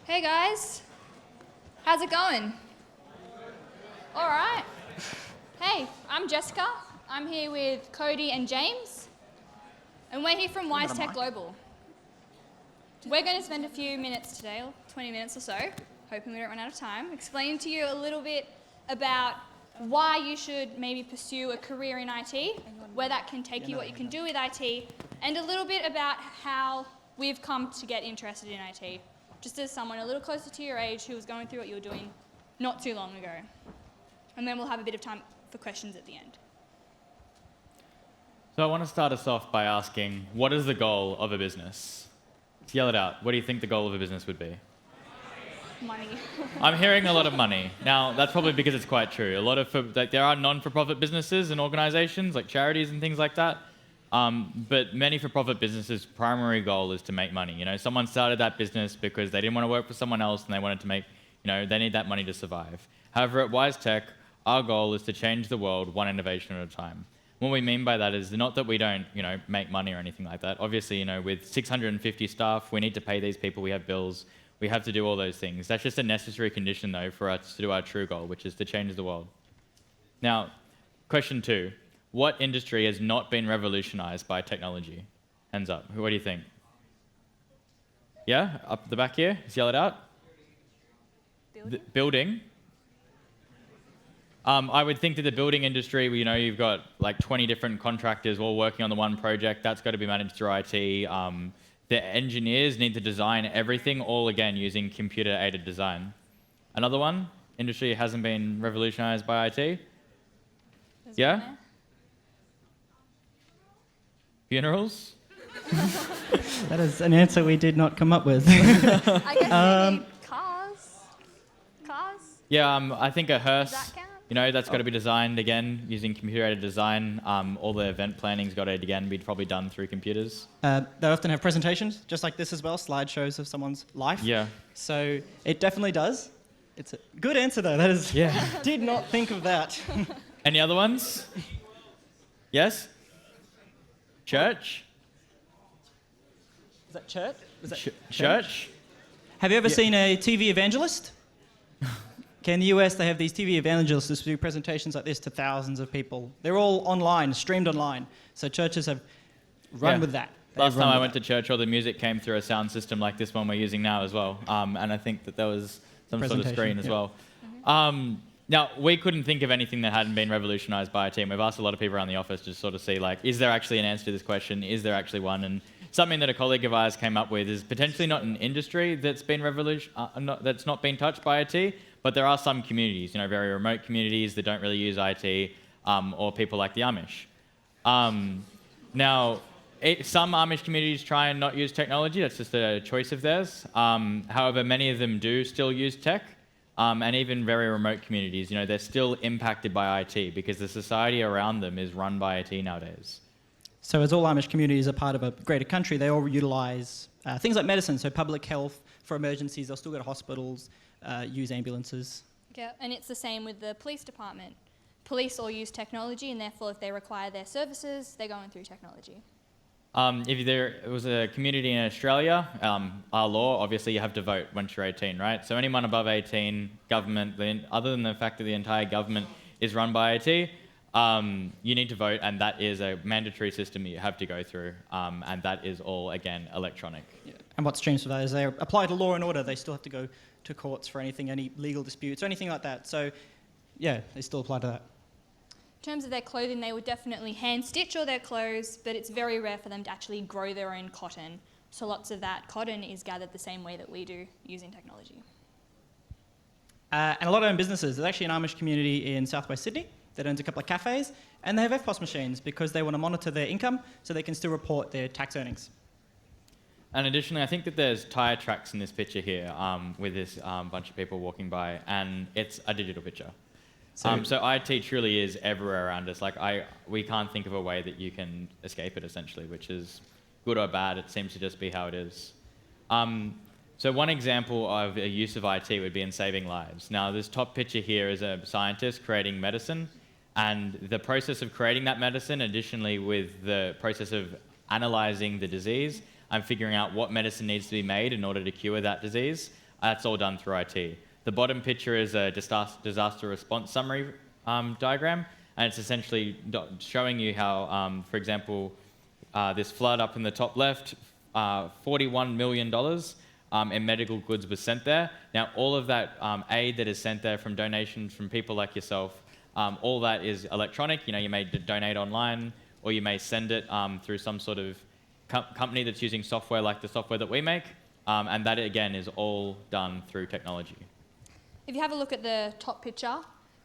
Hey guys, how's it going? All right. Hey, I'm Jessica. I'm here with Cody and James, and we're here from WiseTech Global. We're going to spend a few minutes today, or 20 minutes or so, hoping we don't run out of time, explaining to you a little bit about why you should maybe pursue a career in IT, where that can take you, what you can do with IT, and a little bit about how we've come to get interested in IT, just as someone a little closer to your age who was going through what you were doing not too long ago. And then we'll have a bit of time for questions at the end. So I want to start us off by asking, what is the goal of a business? Let's yell it out. What do you think the goal of a business would be? Money. I'm hearing a lot of money. Now, that's probably because it's quite true. There are non-for-profit businesses and organizations, like charities and things like that. But many for-profit businesses' primary goal is to make money. You know, someone started that business because they didn't want to work for someone else and they wanted to make, they need that money to survive. However, at WiseTech, our goal is to change the world one innovation at a time. What we mean by that is not that we don't, make money or anything like that. Obviously, with 650 staff, we need to pay these people, we have bills, we have to do all those things. That's just a necessary condition, though, for us to do our true goal, which is to change the world. Now, question 2. What industry has not been revolutionized by technology? Hands up. What do you think? Yeah? Up the back here? Let's yell it out. Building. I would think that the building industry, you've got like 20 different contractors all working on the one project. That's got to be managed through IT. The engineers need to design everything, all again using computer-aided design. Another one, industry hasn't been revolutionized by IT. Yeah? Funerals? That is an answer we did not come up with. I guess maybe cars? Cars? Yeah, I think a hearse. Does that count? That's got to be designed again using computer-aided design. All the event planning's got to again be probably done through computers. They often have presentations, just like this as well, slideshows of someone's life. Yeah. So it definitely does. It's a good answer though. That is. Yeah. Did not think of that. Any other ones? Yes? Church? Is that church? Is that Church? Have you ever seen a TV evangelist? Okay, in the US, they have these TV evangelists who do presentations like this to thousands of people. They're all online, streamed online. So churches have run with that. Last time I went to church, all the music came through a sound system like this one we're using now as well. And I think that there was some sort of screen as well. Mm-hmm. Now, we couldn't think of anything that hadn't been revolutionized by a team. We've asked a lot of people around the office to sort of see, is there actually an answer to this question? Is there actually one? And something that a colleague of ours came up with is potentially not an industry that's been that's not been touched by IT, but there are some communities, very remote communities that don't really use IT, or people like the Amish. Now, some Amish communities try and not use technology. That's just a choice of theirs. However, many of them do still use tech. And even very remote communities, they're still impacted by IT because the society around them is run by IT nowadays. So as all Amish communities are part of a greater country, they all utilize things like medicine, so public health for emergencies. They'll still go to hospitals, use ambulances. Yeah, and it's the same with the police department. Police all use technology, and therefore if they require their services, they're going through technology. If there was a community in Australia, our law, obviously you have to vote once you're 18, right? So anyone above 18, government, other than the fact that the entire government is run by IT, you need to vote, and that is a mandatory system that you have to go through, and that is all, again, electronic. Yeah. And what's changed for that is they apply to law and order. They still have to go to courts for anything, any legal disputes or anything like that. So, yeah, they still apply to that. In terms of their clothing, they would definitely hand stitch all their clothes, but it's very rare for them to actually grow their own cotton. So lots of that cotton is gathered the same way that we do using technology. And a lot of own businesses. There's actually an Amish community in southwest Sydney that owns a couple of cafes, and they have FPOS machines because they want to monitor their income so they can still report their tax earnings. And additionally, I think that there's tyre tracks in this picture here with this bunch of people walking by, and it's a digital picture. So IT truly is everywhere around us. We can't think of a way that you can escape it, essentially, which is good or bad. It seems to just be how it is. So one example of a use of IT would be in saving lives. Now, this top picture here is a scientist creating medicine, and the process of creating that medicine, additionally with the process of analyzing the disease and figuring out what medicine needs to be made in order to cure that disease, That's all done through IT. The bottom picture is a disaster response summary diagram, and it's essentially showing you how, for example, this flood up in the top left, $41 million in medical goods was sent there. Now, all of that aid that is sent there from donations from people like yourself, all that is electronic. You may donate online, or you may send it through some sort of company that's using software like the software that we make, and that, again, is all done through technology. If you have a look at the top picture,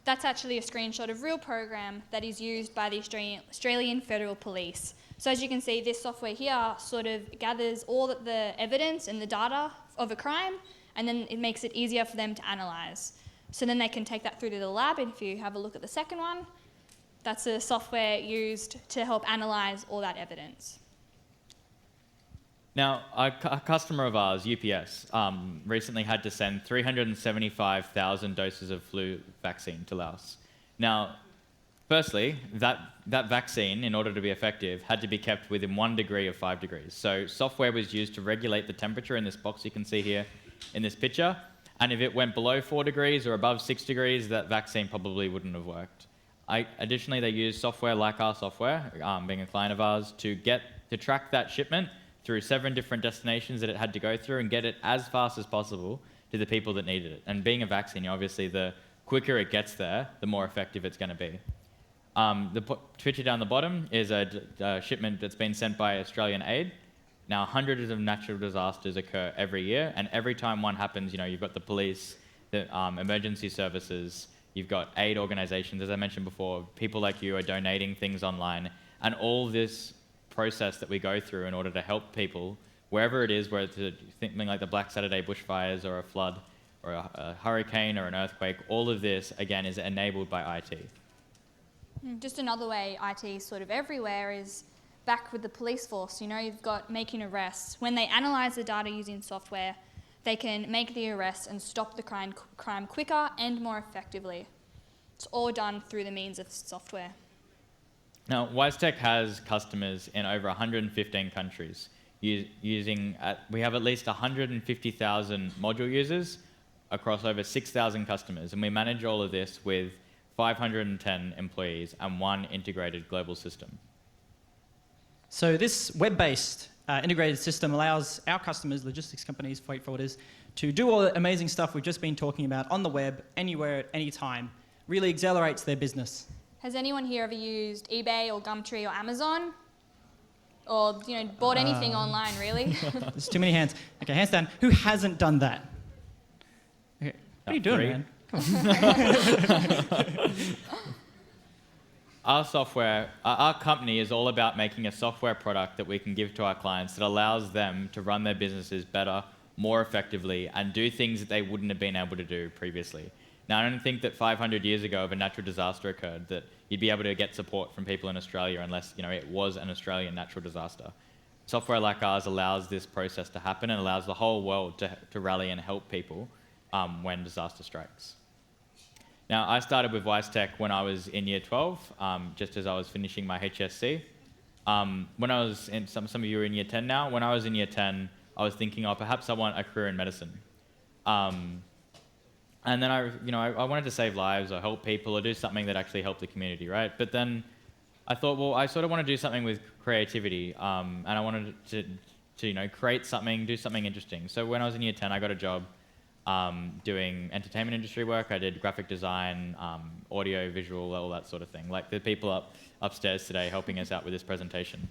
that's actually a screenshot of real program that is used by the Australian Federal Police. So as you can see, this software here sort of gathers all the evidence and the data of a crime, and then it makes it easier for them to analyze. So then they can take that through to the lab, and if you have a look at the second one, that's a software used to help analyze all that evidence. Now, a customer of ours, UPS, recently had to send 375,000 doses of flu vaccine to Laos. Now, firstly, that vaccine, in order to be effective, had to be kept within 1 degree of 5 degrees. So software was used to regulate the temperature in this box you can see here in this picture. And if it went below 4 degrees or above 6 degrees, that vaccine probably wouldn't have worked. Additionally, they used software like our software, being a client of ours, to track that shipment through 7 different destinations that it had to go through and get it as fast as possible to the people that needed it. And being a vaccine, obviously, the quicker it gets there, the more effective it's going to be. The picture down the bottom is a shipment that's been sent by Australian Aid. Now, hundreds of natural disasters occur every year, and every time one happens, you've got the police, the emergency services, you've got aid organizations, as I mentioned before, people like you are donating things online, and all this process that we go through in order to help people, wherever it is, whether it's something like the Black Saturday bushfires or a flood or a hurricane or an earthquake, all of this, again, is enabled by IT. Just another way IT is sort of everywhere is back with the police force. You've got making arrests. When they analyze the data using software, they can make the arrest and stop the crime quicker and more effectively. It's all done through the means of software. Now, WiseTech has customers in over 115 countries. We have at least 150,000 module users across over 6,000 customers, and we manage all of this with 510 employees and 1 integrated global system. So this web-based integrated system allows our customers, logistics companies, freight forwarders, to do all the amazing stuff we've just been talking about on the web, anywhere, at any time. Really accelerates their business. Has anyone here ever used eBay or Gumtree or Amazon? Or bought anything online, really? There's too many hands. Okay, hands down. Who hasn't done that? Okay. What are you doing, man? Our company is all about making a software product that we can give to our clients that allows them to run their businesses better, more effectively, and do things that they wouldn't have been able to do previously. Now, I don't think that 500 years ago, if a natural disaster occurred, that you'd be able to get support from people in Australia unless it was an Australian natural disaster. Software like ours allows this process to happen and allows the whole world to rally and help people when disaster strikes. Now, I started with WiseTech when I was in year 12, just as I was finishing my HSC. When I was in, some of you are in year 10 now. When I was in year 10, I was thinking, perhaps I want a career in medicine. And then I wanted to save lives or help people or do something that actually helped the community, right? But then I thought, well, I sort of want to do something with creativity, and I wanted to create something, do something interesting. So when I was in year 10, I got a job doing entertainment industry work. I did graphic design, audio, visual, all that sort of thing. Like the people upstairs today helping us out with this presentation.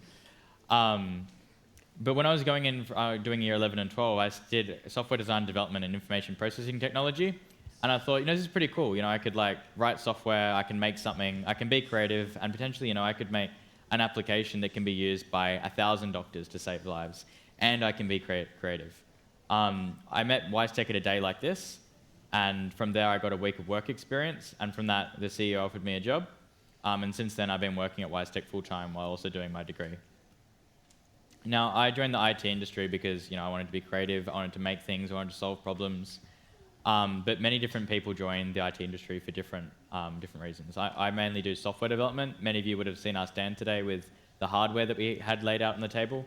But when I was going in doing year 11 and 12, I did software design, development, and information processing technology. And I thought, this is pretty cool. I could write software, I can make something, I can be creative, and potentially, I could make an application that can be used by 1,000 doctors to save lives, and I can be creative. I met WiseTech at a day like this, and from there I got a week of work experience, and from that the CEO offered me a job, and since then I've been working at WiseTech full-time while also doing my degree. Now, I joined the IT industry because I wanted to be creative, I wanted to make things, I wanted to solve problems, but many different people join the IT industry for different reasons. I mainly do software development. Many of you would have seen our stand today with the hardware that we had laid out on the table.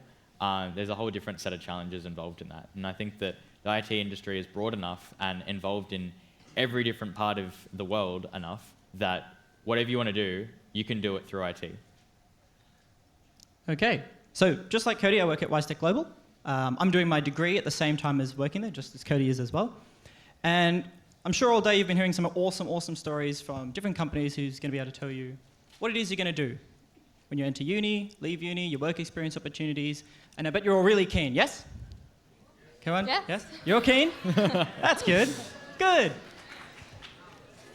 there's a whole different set of challenges involved in that. And I think that the IT industry is broad enough and involved in every different part of the world enough that whatever you want to do, you can do it through IT. Okay, so just like Cody, I work at WiseTech Global. I'm doing my degree at the same time as working there, just as Cody is as well. And I'm sure all day you've been hearing some awesome stories from different companies who's going to be able to tell you what it is you're going to do when you enter uni, leave uni, your work experience opportunities. And I bet you're all really keen, yes? Come on, yes? You're keen? That's good. Good.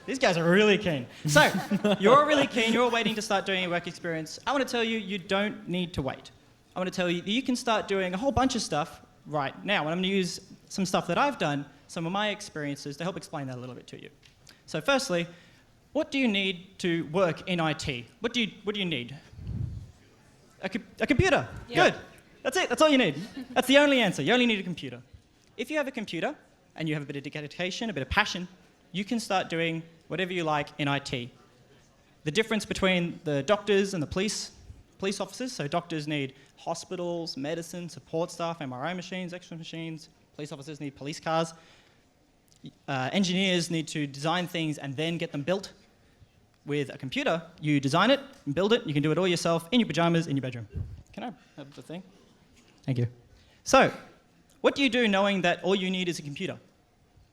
These guys are really keen. So, you're all really keen, you're all waiting to start doing your work experience. I want to tell you, you don't need to wait. I want to tell you that you can start doing a whole bunch of stuff right now. And I'm going to use some stuff that I've done, some of my experiences, to help explain that a little bit to you. So firstly, what do you need to work in IT? What do you need? A computer. Yep. Good. That's it. That's all you need. That's the only answer. You only need a computer. If you have a computer and you have a bit of dedication, a bit of passion, you can start doing whatever you like in IT. The difference between the doctors and the police officers, so doctors need hospitals, medicine, support staff, MRI machines, X-ray machines. Police officers need police cars. Engineers need to design things and then get them built. With a computer, you design it and build it. You can do it all yourself in your pajamas in your bedroom. Can I have the thing? Thank you. So, what do you do knowing that all you need is a computer?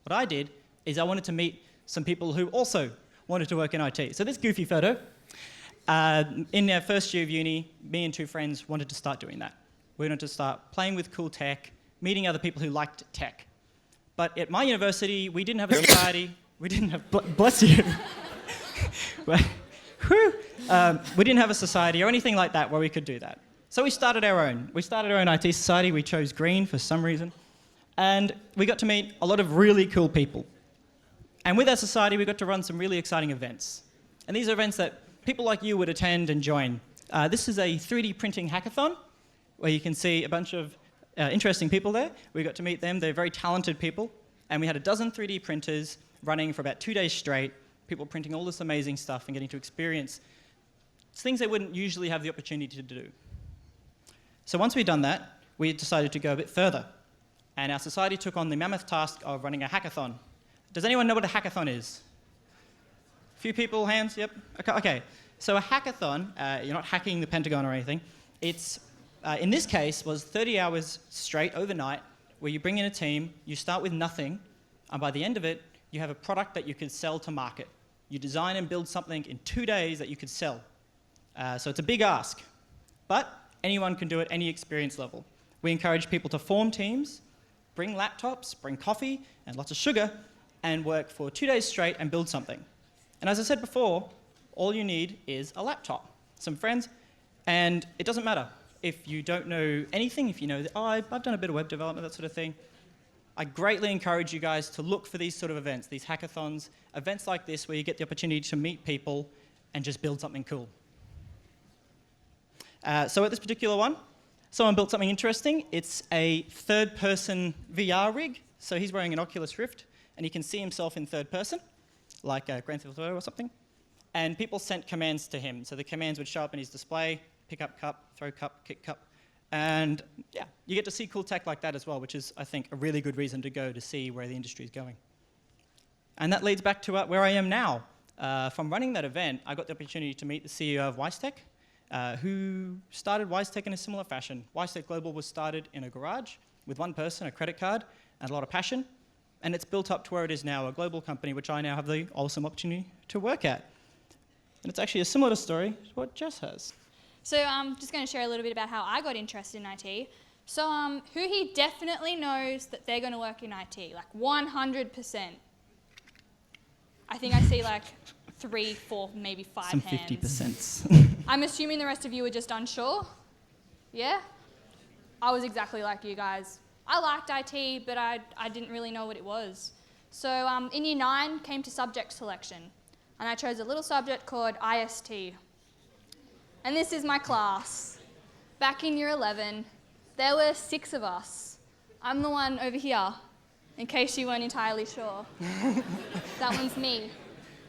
What I did is I wanted to meet some people who also wanted to work in IT. So this goofy photo, in our first year of uni, me and two friends wanted to start doing that. We wanted to start playing with cool tech, meeting other people who liked tech. But at my university, we didn't have a society. We didn't have, bless you. We didn't have a society or anything like that where we could do that. So we started our own. We started our own IT society. We chose green for some reason. And we got to meet a lot of really cool people. And with our society, we got to run some really exciting events. And these are events that people like you would attend and join. This is a 3D printing hackathon, where you can see a bunch of interesting people there. We got to meet them. They're very talented people. And we had a dozen 3D printers running for about 2 days straight, people printing all this amazing stuff and getting to experience things they wouldn't usually have the opportunity to do. So once we'd done that, we decided to go a bit further. And our society took on the mammoth task of running a hackathon. Does anyone know what a hackathon is? A few people, hands, yep. Okay. So a hackathon, you're not hacking the Pentagon or anything. It's, in this case, was 30 hours straight overnight, where you bring in a team, you start with nothing, and by the end of it, you have a product that you could sell to market. You design and build something in 2 days that you could sell. So it's a big ask, but anyone can do it, any experience level. We encourage people to form teams, bring laptops, bring coffee, and lots of sugar, and work for 2 days straight and build something. And as I said before, all you need is a laptop, some friends, and it doesn't matter if you don't know anything, if you know, I've done a bit of web development, that sort of thing. I greatly encourage you guys to look for these sort of events, these hackathons, events like this where you get the opportunity to meet people and just build something cool. So at this particular one, someone built something interesting. It's a third-person VR rig. So he's wearing an Oculus Rift, and he can see himself in third person, like Grand Theft Auto or something. And people sent commands to him. So the commands would show up in his display: pick up cup, throw cup, kick cup. And yeah, you get to see cool tech like that as well, which is, I think, a really good reason to go to see where the industry is going. And that leads back to where I am now. From running that event, I got the opportunity to meet the CEO of WiseTech, who started WiseTech in a similar fashion. WiseTech Global was started in a garage with one person, a credit card, and a lot of passion. And it's built up to where it is now, a global company, which I now have the awesome opportunity to work at. And it's actually a similar story to what Jess has. So I'm just going to share a little bit about how I got interested in IT. So who here definitely knows that they're going to work in IT? Like 100%. I think I see like 3, 4, maybe 5 Some hands. 50%. I'm assuming the rest of you were just unsure? Yeah? I was exactly like you guys. I liked IT, but I didn't really know what it was. So in year 9, came to subject selection. And I chose a little subject called IST. And this is my class. Back in year 11, there were 6 of us. I'm the one over here, in case you weren't entirely sure. That one's me.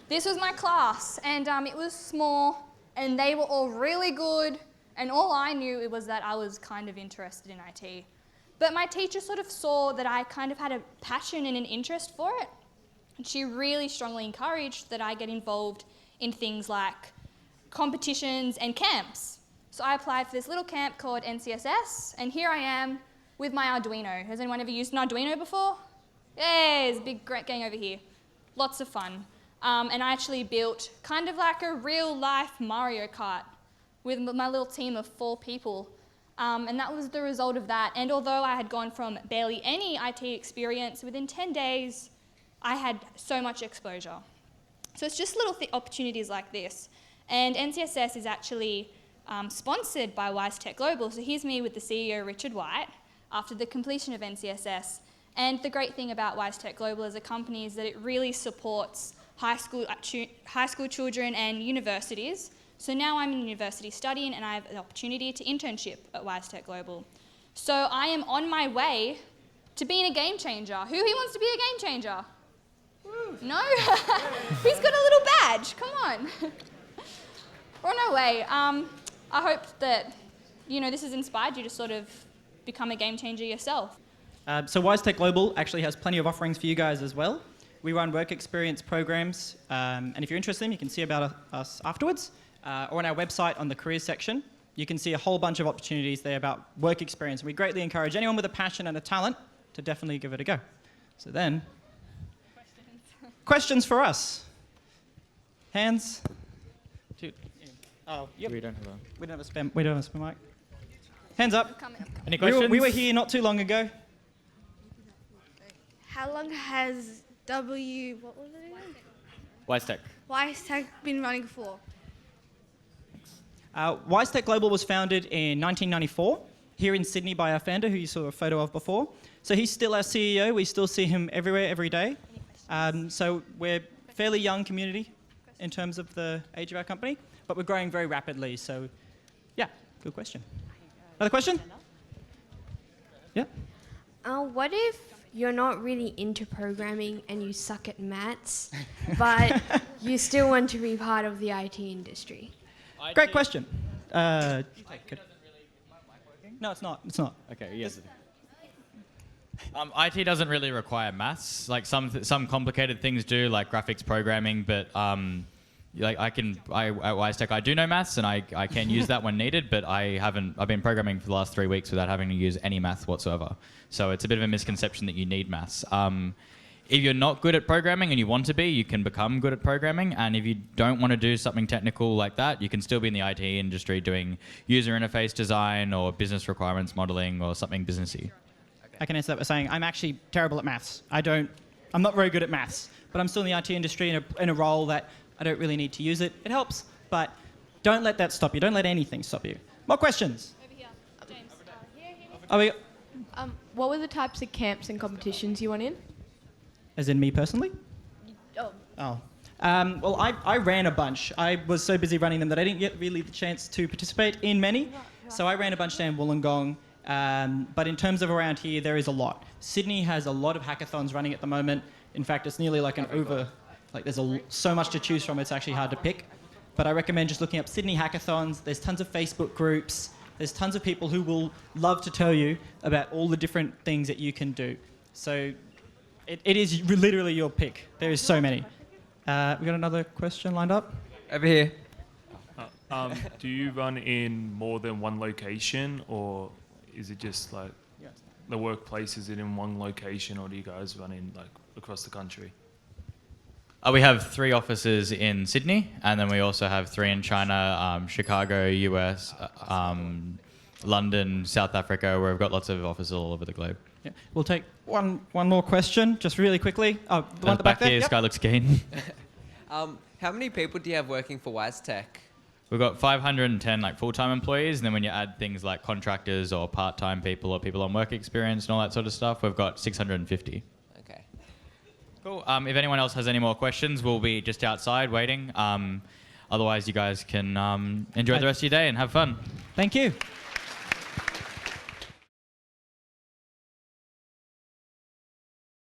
This was my class, and it was small, and they were all really good, And all I knew was that I was kind of interested in IT. But my teacher sort of saw that I kind of had a passion and an interest for it. And she really strongly encouraged that I get involved in things like competitions and camps. So I applied for this little camp called NCSS, and here I am with my Arduino. Has anyone ever used an Arduino before? Yay, there's a big gang over here. Lots of fun. And I actually built kind of like a real-life Mario Kart with my little team of 4 people. And that was the result of that. And although I had gone from barely any IT experience, within 10 days, I had so much exposure. So it's just little opportunities like this. And NCSS is actually sponsored by WiseTech Global. So here's me with the CEO, Richard White, after the completion of NCSS. And the great thing about WiseTech Global as a company is that it really supports high school children and universities. So now I'm in university studying and I have an opportunity to internship at WiseTech Global. So I am on my way to being a game changer. Who here wants to be a game changer? Woo. No? Who's got a little badge? Come on. We're on our way. I hope that this has inspired you to sort of become a game changer yourself. So WiseTech Global actually has plenty of offerings for you guys as well. We run work experience programs, and if you're interested, you can see about us afterwards, or on our website on the careers section. You can see a whole bunch of opportunities there about work experience. We greatly encourage anyone with a passion and a talent to definitely give it a go. So then, questions for us? Hands? Oh, yep. We don't have a... We don't have a spam mic. Hands up. Any questions? We were here not too long ago. How long has WiseTech been running for? WiseTech Global was founded in 1994 here in Sydney by our founder, who you saw a photo of before. So he's still our CEO. We still see him everywhere, every day. So we're a fairly young community in terms of the age of our company, but we're growing very rapidly. So, yeah, good question. Another question? Yeah. What if you're not really into programming and you suck at maths, but you still want to be part of the IT industry? Great question. No, it's not. It's not. Okay, yes. IT doesn't really require maths. Like some complicated things do, like graphics programming, but at WiseTech, I do know maths and I can use that when needed, but I've been programming for the last 3 weeks without having to use any maths whatsoever. So it's a bit of a misconception that you need maths. If you're not good at programming and you want to be, you can become good at programming. And if you don't want to do something technical like that, you can still be in the IT industry doing user interface design or business requirements modeling or something businessy. I can answer that by saying I'm actually terrible at maths. I'm not very good at maths, but I'm still in the IT industry in a role that I don't really need to use it. It helps, but don't let that stop you. Don't let anything stop you. More questions? Over here, James. What were the types of camps and competitions you went in? As in me personally? Oh. Well, I ran a bunch. I was so busy running them that I didn't get really the chance to participate in many. So I ran a bunch down in Wollongong. But in terms of around here, there is a lot. Sydney has a lot of hackathons running at the moment. In fact, it's nearly like there's so much to choose from, it's actually hard to pick. But I recommend just looking up Sydney hackathons. There's tons of Facebook groups. There's tons of people who will love to tell you about all the different things that you can do. So it is literally your pick. There is so many. We got another question lined up? Over here. Do you run in more than one location, or is it just like the workplace? Is it in one location, or do you guys run in like across the country? We have 3 offices in Sydney, and then we also have 3 in China, Chicago, US, London, South Africa, where we've got lots of offices all over the globe. Yeah. We'll take one more question, just really quickly. Oh, the one at the back there? Here, Yep. Sky looks keen. How many people do you have working for WiseTech? We've got 510 full-time employees, and then when you add things like contractors or part-time people or people on work experience and all that sort of stuff, we've got 650. Okay. Cool. If anyone else has any more questions, we'll be just outside waiting. Otherwise, you guys can enjoy the rest of your day and have fun. Thank you.